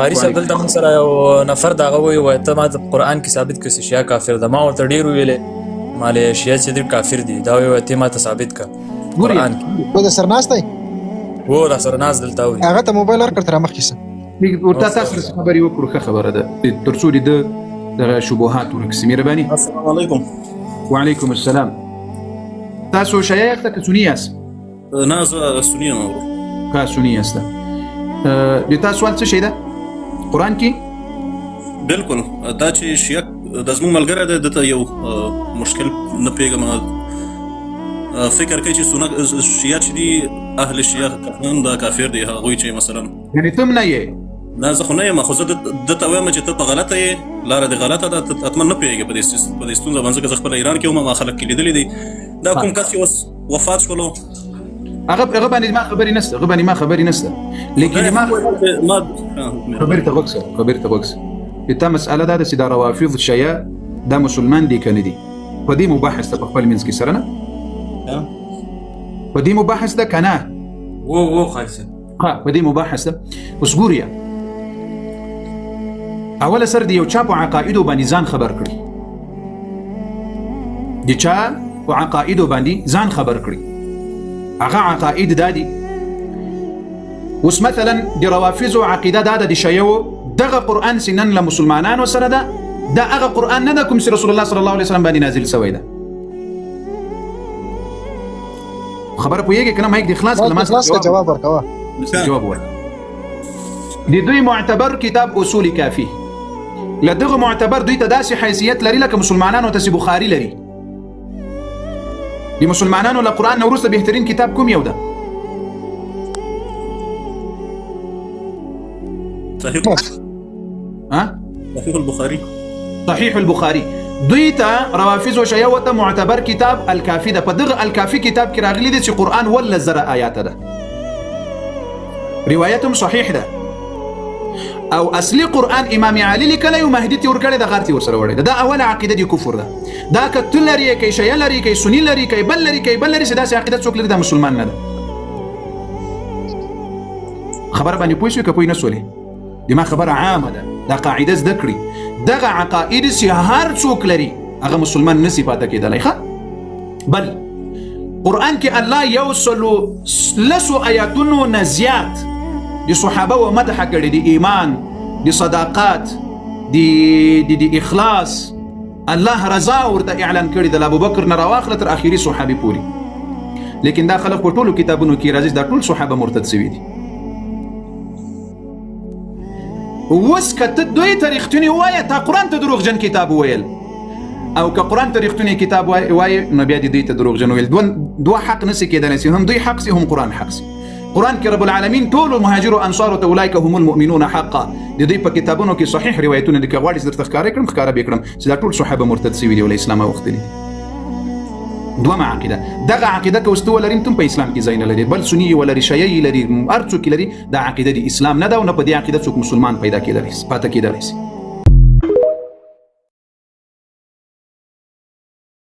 قاری صاحب دلته موږ سره یو نفر دغه وایي ته ما د قرآن کې ثابت کړه چې شیعه کافر ده. ما ورته ډېر ویلې مالې شیعه چې ډېر کافر دي، دا وایي ته ما ته ثابت کړه قرآن کې. د سر ناست دی و د سر ناست دلته وایي هغه ته موبایل ورکړه تر مخکې څه ورته تاسو خبرې وکړو. ښه خبره ده تر څو د دغه شبهات ورکسي. مهرباني. السلام علیکم. وعلیکم السلام. تاسو شیعه یاست که سنی یاست؟ نه زه سنی یم. ښه سنی یاست. د تاسو سوال څه شی ده قرآن کې؟ بالکل دا چې شیعه د زموږ ملګری دی دته یو مشکل نه پوهېږم، فکر کوي چې شیعه چې دي اهل شیعه هم دا کافر دي هغوی چې مثلا یعنې ته هم نه یې؟ نه زه خو نه یم، خو زه دته وایم چې ته په غلطه یې، لاره دې غلطه ده، ته حتما نه پوهېږې په دې ستونزه باندې. ځکه زه خپله ایران کې وم، ما خلک کې لیدلي دي دا کوم کس چې اوس وفات شولو هغه باندې ما خبرې نشته لیکن ما خبرې ته وکړه. ته مسأله دا ده چې دا روافض شیعه دا مسلمان دي که نه دي، په دې مباحث ته په خپل منځ کې سره نه په دې مباحث ده که نه و خالصه په دې مباحث ده. اوس ګوریا اوله سر دی یو چا په عقایدو باندې ځان خبر کړي، د چا په عقایدو باندې ځان خبر کړي. هغه عقاید دادي اوس مثلا د روافضو عقیده دا د شیعو دغه قرآن سنن له مسلمانانو سره ده، دا هغه قرآن نه ده کوم چې رسول الله صلی الله علیه وسلم باندې نازل شوی ده. خبره پوهیږي کنه؟ مایک د اخلاص کلمات جواب ورکوه. جواب ورکوه. د دوی معتبر کتاب اصول کافی لدغه معتبر دوی ته داسې حیثیت لري لکه مسلمانانو ته بخاری لري. د مسلمانانو له قرآن نه وروسته بهترین کتاب کوم یو ده؟ صحیح البخاري. صحیح البخاري. دوی ته روافض او شیعه ته معتبر کتاب الکافی ده. په دغه الکافی کتاب کې راغلي دي چې قرآن ول زره آیات ده، روایتهم صحیح ده. او اصلي قرآن امام علي لیکلی او مهدي ته ورکړی د غارتي ورسره وړی ده. دا اوله عقیده دی کفر ده. دا که ته لري که شیعه لري که سني لري که بل لري چې داسې عقیده څوک لري دا مسلمان نه ده. خبره باندې پوه شوې که پوه نه شولې؟ دما خبره عامه ده، دا قاعده زده کړي. دغه عقاید چې هر څوک لري هغه مسلمان نسی پاته کېدلی. ښه بل قرآن کې الله یو سلو لسو آیاتونو نه زیات د صحابه و مدح کړي، د ایمان، د صداقت، د اخلاص، الله رضا ورته اعلان کړي د ابوبکر نه راواخله تر اخیری صحابي پوري. لیکن دا خلک په ټولو کتابونو کې راځي دا ټول صحابه مرتد شوي دي. اوس که ته دوی ته رښتونی ووایه تا قرآن ته دروغجن کتاب وویل، او که قرآن ته رښتونی کتاب وایه نو بیا دې دوی ته دروغجن وویل. دوه حق نسي کېدلی چې هم دوی حق سي هم قرآن حق سي. قرآن کې رب العالمین ټول مهاجر او انصار ته اولئک هم المؤمنون حقا. د دوی په کتابونو کې صحیح روایتونه دي، که غواړې درته ښکاره کړم ښکاره به کړم چې دا ټول صحابه مرتد شوي دي او له اسلامه اوښتلي دي. دویمه عقیده دغه عقیده که اوس ته ولري ته په اسلام کې ځای نه لري، بل سني ولري شیعي لري هر څوک لري، دا عقیده د اسلام نه ده او نه په دې عقیده څوک مسلمان پیدا کېدلی پاته کېدلی شي.